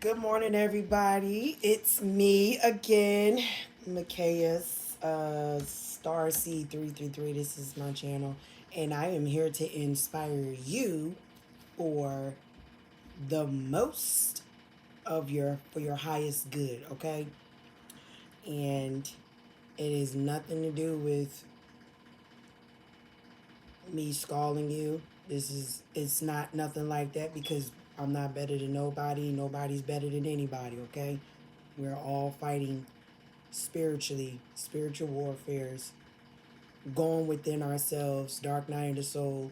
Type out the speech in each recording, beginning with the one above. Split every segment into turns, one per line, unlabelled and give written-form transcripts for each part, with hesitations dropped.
Good morning, everybody. It's me again, Micaiah's Star C333. This is my channel, and I am here to inspire you for the most of your highest good. Okay, and it is nothing to do with me scolding you. It's not nothing like that because I'm not better than nobody. Nobody's better than anybody. Okay, we're all fighting spiritually, spiritual warfares, going within ourselves, dark night of the soul,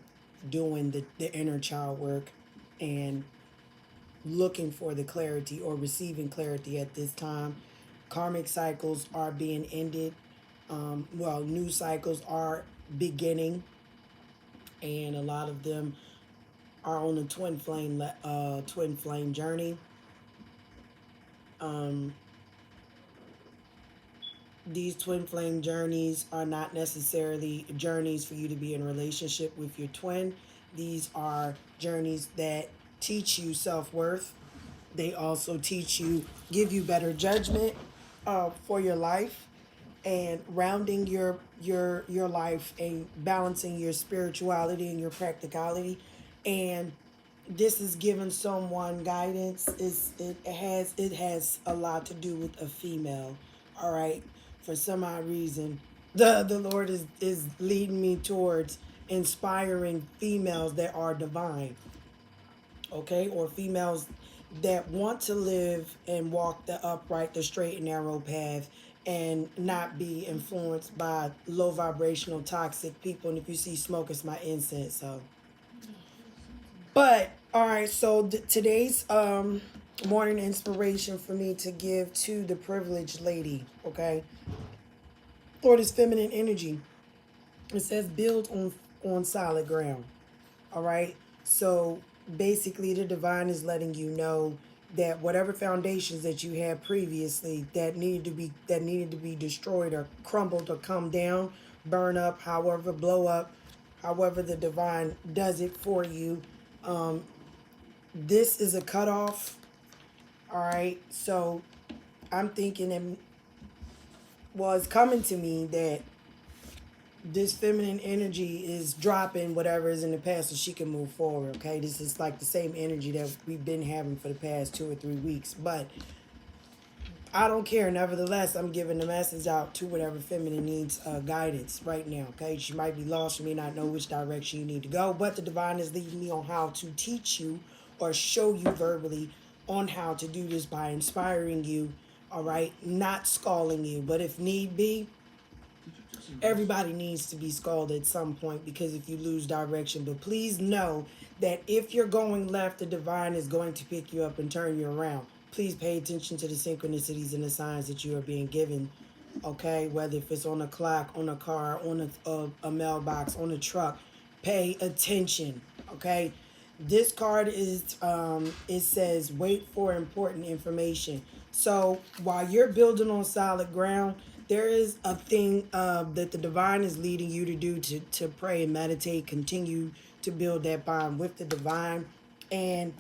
doing the inner child work, and looking for the clarity or receiving clarity at this time. Karmic cycles are being ended. New cycles are beginning, and a lot of them are on a twin flame journey. Um, these twin flame journeys are not necessarily journeys for you to be in a relationship with your twin. These are journeys that teach you self-worth. They also teach you, give you better judgment for your life, and rounding your life and balancing your spirituality and your practicality. And this is giving someone guidance. It has a lot to do with a female. All right, for some odd reason, the Lord is leading me towards inspiring females that are divine. Okay, or females that want to live and walk the upright, the straight and narrow path, and not be influenced by low vibrational toxic people. And if you see smoke, it's my incense. So but all right, so today's morning inspiration for me to give to the privileged lady, okay? Lord is feminine energy. It says build on solid ground. All right? So basically the divine is letting you know that whatever foundations that you had previously that needed to be destroyed or crumbled or come down, burn up, however, blow up, however the divine does it for you. This is a cutoff. All right. So I'm thinking that it's coming to me that this feminine energy is dropping whatever is in the past so she can move forward. Okay. This is like the same energy that we've been having for the past 2 or 3 weeks. But I don't care. Nevertheless, I'm giving the message out to whatever feminine needs guidance right now. Okay. She might be lost. She may not know which direction you need to go. But the divine is leading me on how to teach you or show you verbally on how to do this by inspiring you. All right. Not scalding you. But if need be, everybody needs to be scalded at some point because if you lose direction. But please know that if you're going left, the divine is going to pick you up and turn you around. Please pay attention to the synchronicities and the signs that you are being given. Okay, whether if it's on a clock, on a car, on a mailbox, on a truck, pay attention. Okay, this card is it says wait for important information. So while you're building on solid ground, there is a thing that the divine is leading you to do to pray and meditate, continue to build that bond with the divine. And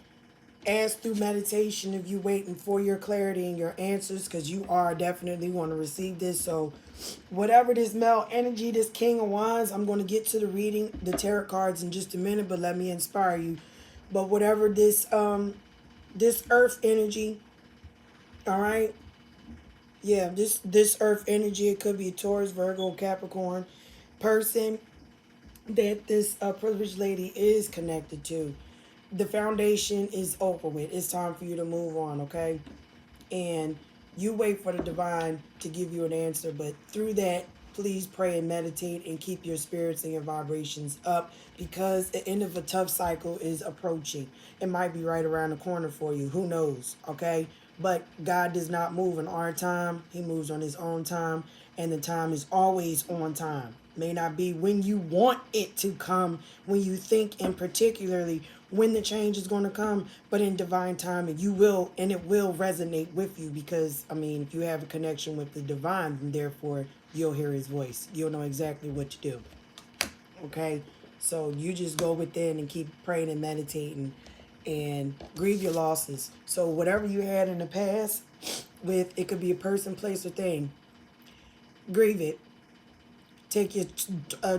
as through meditation, if you're waiting for your clarity and your answers, because you are definitely want to receive this. So whatever this male energy, this King of Wands, I'm going to get to the reading, the tarot cards in just a minute, but let me inspire you. But whatever this earth energy, all right, yeah, this earth energy, it could be a Taurus, Virgo, Capricorn person that this privileged lady is connected to. The foundation is over with. It's time for you to move on, okay? And you wait for the divine to give you an answer, but through that, please pray and meditate and keep your spirits and your vibrations up because the end of a tough cycle is approaching. It might be right around the corner for you. Who knows? Okay? But God does not move in our time. He moves on his own time, and the time is always on time. May not be when you want it to come, when you think, and particularly when the change is going to come, but in divine timing, you will, and it will resonate with you because, I mean, if you have a connection with the divine, then therefore you'll hear his voice. You'll know exactly what to do. Okay? So you just go within and keep praying and meditating and grieve your losses. So whatever you had in the past, with it could be a person, place, or thing, grieve it. Take your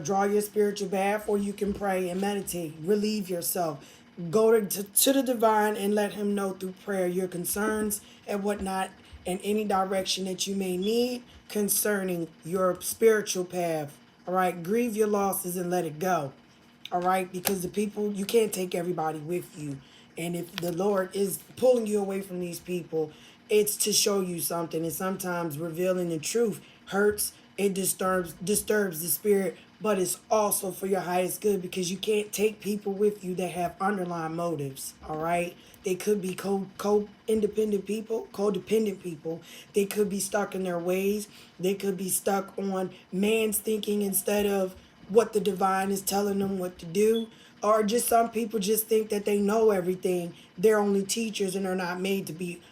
draw your spiritual bath, or you can pray and meditate. Relieve yourself. Go to the divine and let him know through prayer your concerns and whatnot, in any direction that you may need concerning your spiritual path. All right, grieve your losses and let it go. All right, because the people, you can't take everybody with you, and if the Lord is pulling you away from these people, it's to show you something. And sometimes revealing the truth hurts, it disturbs the spirit, but it's also for your highest good, because you can't take people with you that have underlying motives. All right, they could be independent people, codependent people. They could be stuck in their ways. They could be stuck on man's thinking instead of what the divine is telling them what to do. Or just some people just think that they know everything. They're only teachers and are not made to be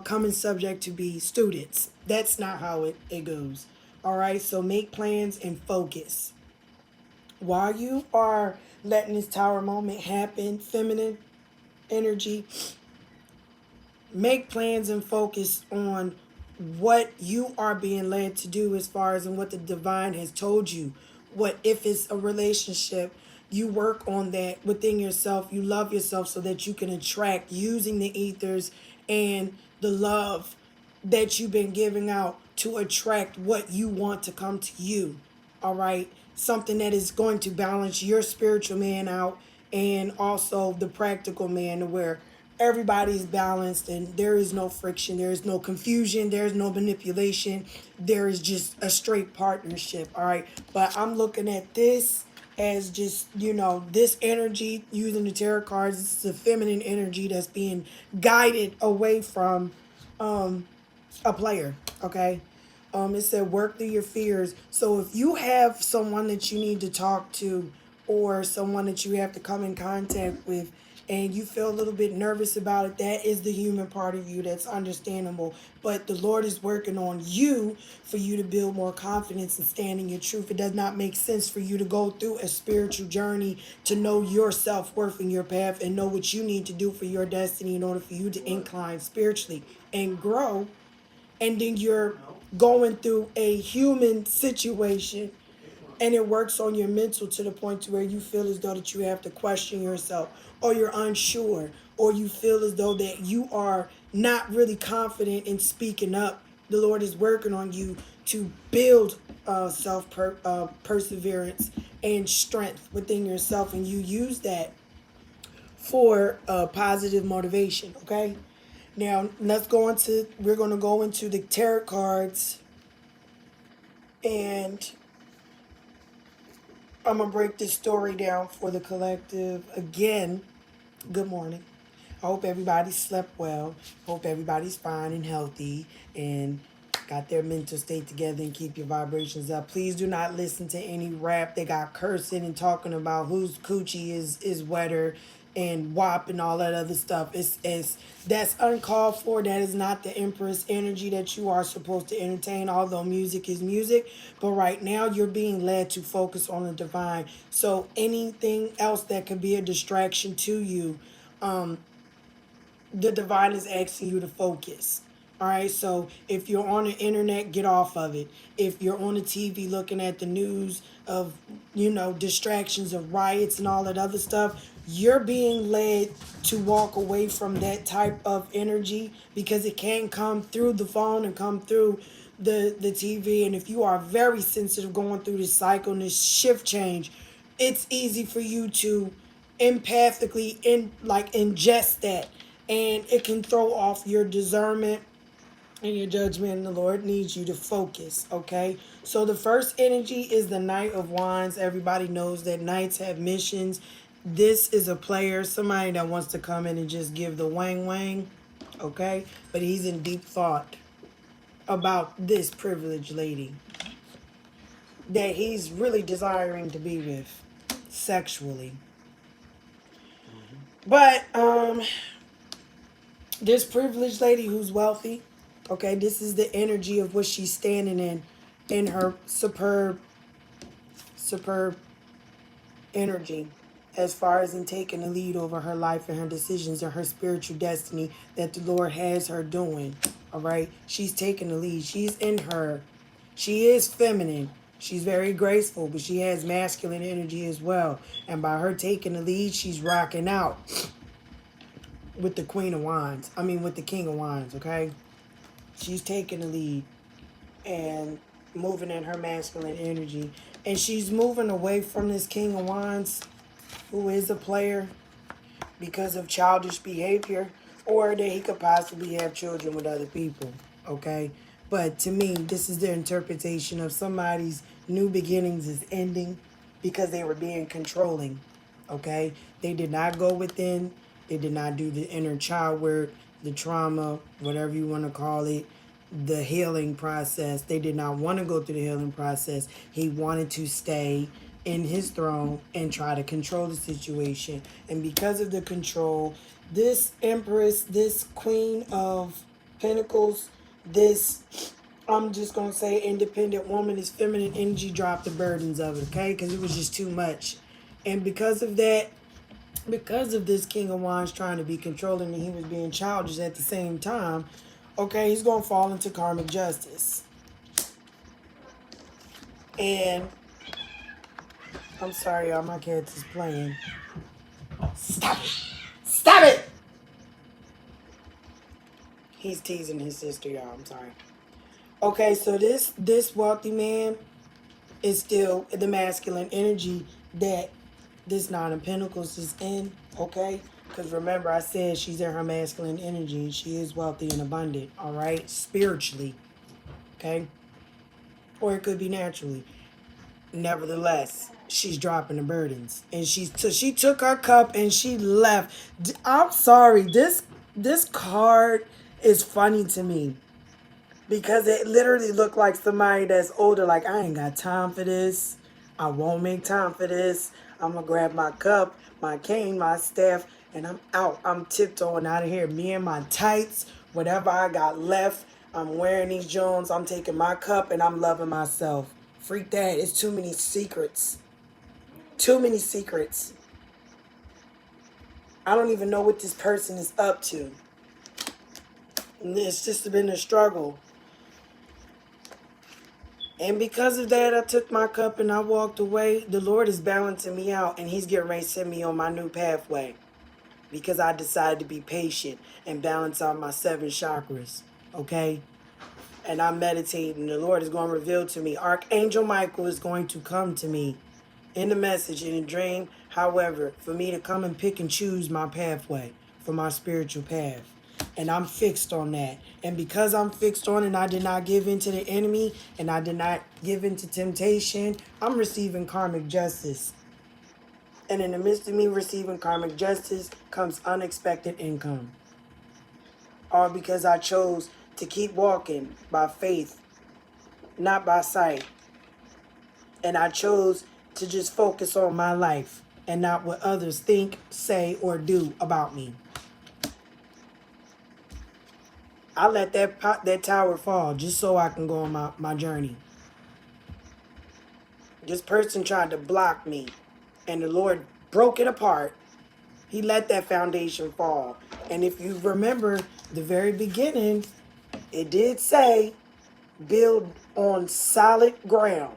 coming subject to be students. That's not how it goes. All right, so make plans and focus. While you are letting this tower moment happen, feminine energy, make plans and focus on what you are being led to do, as far as and what the divine has told you. What if it's a relationship, you work on that within yourself. You love yourself so that you can attract, using the ethers and the love that you've been giving out, to attract what you want to come to you. All right, something that is going to balance your spiritual man out, and also the practical man, to where everybody's balanced and there is no friction, there is no confusion, there is no manipulation, there is just a straight partnership. All right, but I'm looking at this as just, this energy, using the tarot cards, this is a feminine energy that's being guided away from a player. Okay, it said work through your fears. So if you have someone that you need to talk to, or someone that you have to come in contact with, and you feel a little bit nervous about it, that is the human part of you. That's understandable. But the Lord is working on you for you to build more confidence and stand in your truth. It does not make sense for you to go through a spiritual journey to know your self-worth and your path, and know what you need to do for your destiny in order for you to incline spiritually and grow, and then you're going through a human situation, and it works on your mental to the point to where you feel as though that you have to question yourself, or you're unsure, or you feel as though that you are not really confident in speaking up. The Lord is working on you to build perseverance and strength within yourself, and you use that for positive motivation. Okay, now we're going to go into the tarot cards, and I'm going to break this story down for the collective. Again, good morning. I hope everybody slept well. Hope everybody's fine and healthy and got their mental state together, and keep your vibrations up. Please do not listen to any rap that got cursing and talking about whose coochie is wetter and WAP and all that other stuff. It's that's uncalled for. That is not the Empress energy that you are supposed to entertain, although music is music. But right now you're being led to focus on the divine. So anything else that could be a distraction to you, the divine is asking you to focus. All right, so if you're on the internet, get off of it. If you're on the TV looking at the news of, distractions of riots and all that other stuff, you're being led to walk away from that type of energy, because it can come through the phone and come through the TV. And if you are very sensitive going through this cycle and this shift change, it's easy for you to empathically ingest that, and it can throw off your discernment and your judgment, and the Lord needs you to focus. Okay, so the first energy is the Knight of Wands. Everybody knows that knights have missions. This is a player, somebody that wants to come in and just give the wang wang. Okay, but he's in deep thought about this privileged lady that he's really desiring to be with sexually. But this privileged lady who's wealthy, okay, this is the energy of what she's standing in her superb energy. as far as in taking the lead over her life and her decisions and her spiritual destiny that the Lord has her doing. All right. She's taking the lead. She's in her. She is feminine. She's very graceful, but she has masculine energy as well. And by her taking the lead, she's rocking out with the Queen of Wands. I mean, with the King of Wands, okay? She's taking the lead and moving in her masculine energy. And she's moving away from this King of Wands, who is a player, because of childish behavior, or that he could possibly have children with other people, okay? But to me, this is the interpretation of somebody's new beginnings is ending because they were being controlling, okay? They did not go within. They did not do the inner child work, the trauma, whatever you want to call it, the healing process. They did not want to go through the healing process. He wanted to stay in his throne and try to control the situation. And because of the control, this Empress, this Queen of Pentacles, this, I'm just going to say independent woman, this feminine energy dropped the burdens of it, okay? Because it was just too much. And because of that, because of this King of Wands trying to be controlling and he was being childish at the same time, okay, he's going to fall into karmic justice. And I'm sorry, y'all, my cat is playing. Stop it! Stop it! He's teasing his sister, y'all. I'm sorry. Okay, so this wealthy man is still the masculine energy that this Nine of Pentacles is in, okay? Because remember, I said she's in her masculine energy. She is wealthy and abundant, all right? Spiritually, okay? Or it could be naturally. Nevertheless, she's dropping the burdens. And she took her cup and she left. I'm sorry, this card is funny to me. Because it literally looked like somebody that's older, like, I ain't got time for this. I won't make time for this. I'm going to grab my cup, my cane, my staff, and I'm out. I'm tiptoeing out of here. Me and my tights, whatever I got left, I'm wearing these Jones. I'm taking my cup, and I'm loving myself. Freak that. It's too many secrets. Too many secrets. I don't even know what this person is up to. It's just been a struggle. And because of that, I took my cup and I walked away. The Lord is balancing me out and he's getting ready to send me on my new pathway. Because I decided to be patient and balance out my 7 chakras. Okay? And I'm meditating. The Lord is going to reveal to me. Archangel Michael is going to come to me in the message, in a dream. However, for me to come and pick and choose my pathway for my spiritual path. And I'm fixed on that. And because I'm fixed on it and I did not give in to the enemy and I did not give in to temptation, I'm receiving karmic justice. And in the midst of me receiving karmic justice comes unexpected income. All because I chose to keep walking by faith, not by sight. And I chose to just focus on my life and not what others think, say, or do about me. I let that tower fall just so I can go on my journey. This person tried to block me, and the Lord broke it apart. He let that foundation fall. And if you remember the very beginning, it did say, build on solid ground.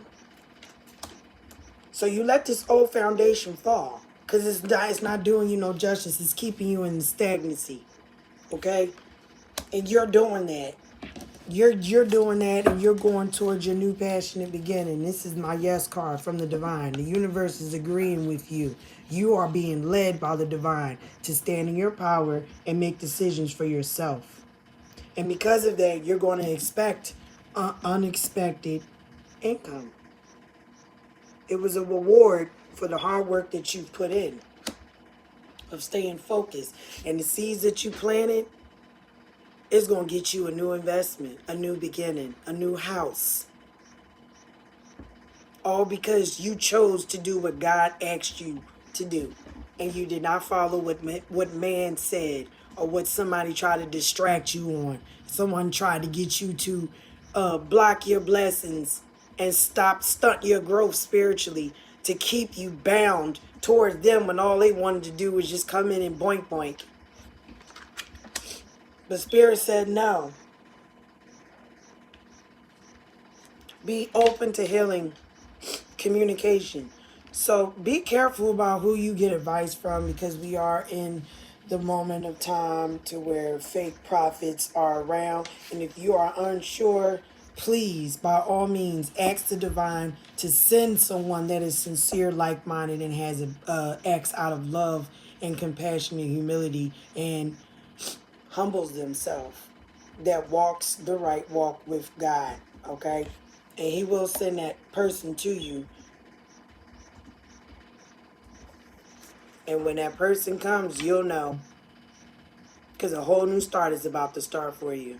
So you let this old foundation fall, because it's not doing you no justice. It's keeping you in stagnancy, okay? And you're doing that. You're doing that, and you're going towards your new passionate beginning. This is my yes card from the divine. The universe is agreeing with you. You are being led by the divine to stand in your power and make decisions for yourself. And because of that, you're going to expect unexpected income. It was a reward for the hard work that you've put in, of staying focused. And the seeds that you planted, it's going to get you a new investment, a new beginning, a new house. All because you chose to do what God asked you to do. And you did not follow what man said or what somebody tried to distract you on. Someone tried to get you to block your blessings and stunt your growth spiritually to keep you bound towards them when all they wanted to do was just come in and boink boink. But Spirit said no. Be open to healing communication. So be careful about who you get advice from, because we are in the moment of time to where fake prophets are around. And if you are unsure, please, by all means, ask the divine to send someone that is sincere, like-minded, and has acts out of love and compassion and humility and humbles themselves, that walks the right walk with God, okay? And he will send that person to you. And when that person comes, you'll know. Because a whole new start is about to start for you.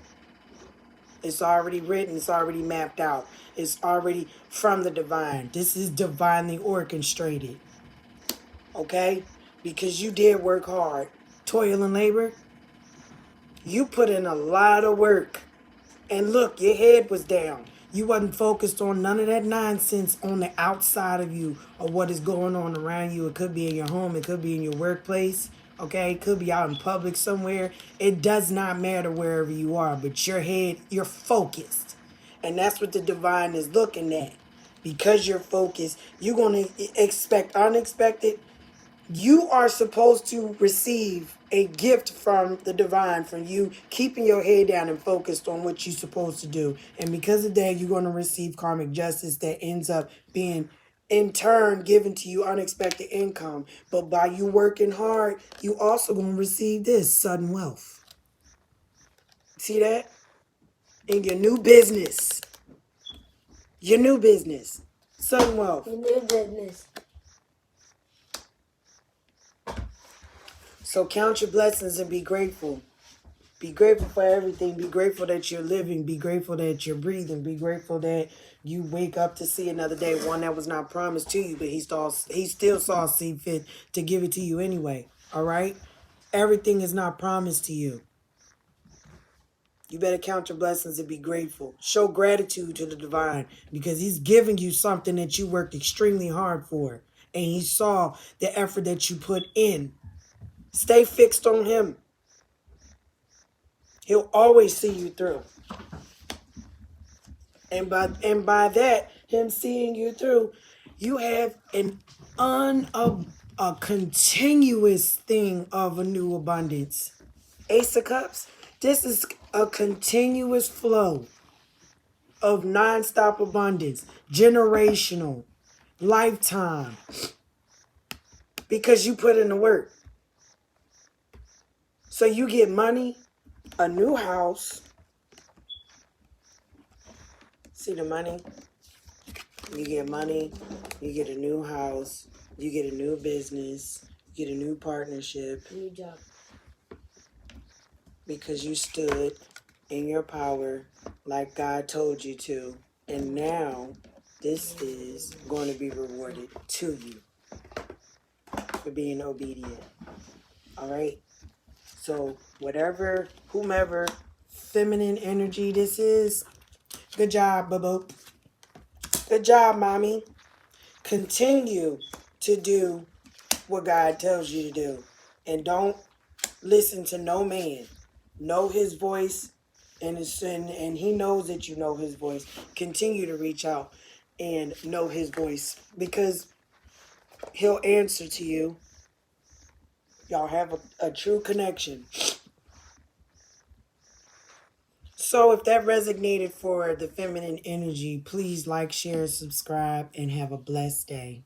It's already written. It's already mapped out. It's already from the divine. This is divinely orchestrated. Okay? Because you did work hard. Toil and labor. You put in a lot of work. And look, your head was down. You wasn't focused on none of that nonsense on the outside of you or what is going on around you. It could be in your home. It could be in your workplace. Okay? It could be out in public somewhere. It does not matter wherever you are. But your head, you're focused. And that's what the divine is looking at. Because you're focused, you're going to expect unexpected. You are supposed to receive a gift from the divine, from you keeping your head down and focused on what you're supposed to do. And because of that, you're going to receive karmic justice that ends up being, in turn, given to you unexpected income. But by you working hard, you also going to receive this sudden wealth. See that? In your new business. Your new business. Sudden wealth.
Your new business.
So count your blessings and be grateful. Be grateful for everything. Be grateful that you're living. Be grateful that you're breathing. Be grateful that you wake up to see another day, one that was not promised to you, but he still saw see fit to give it to you anyway. All right? Everything is not promised to you. You better count your blessings and be grateful. Show gratitude to the divine, because he's giving you something that you worked extremely hard for. And he saw the effort that you put in. Stay fixed on him. He'll always see you through. And by that, him seeing you through, you have a continuous thing of a new abundance. Ace of Cups, this is a continuous flow of nonstop abundance, generational, lifetime, because you put in the work. So you get money, a new house. See the money? You get money, you get a new house, you get a new business, you get a new partnership.
New job.
Because you stood in your power like God told you to. And now this is going to be rewarded to you for being obedient. All right? So whatever, whomever feminine energy this is, good job, boo-boo. Good job, mommy. Continue to do what God tells you to do. And don't listen to no man. Know his voice, and he knows that you know his voice. Continue to reach out and know his voice, because he'll answer to you. Y'all have a true connection. So if that resonated for the feminine energy, please like, share, subscribe, and have a blessed day.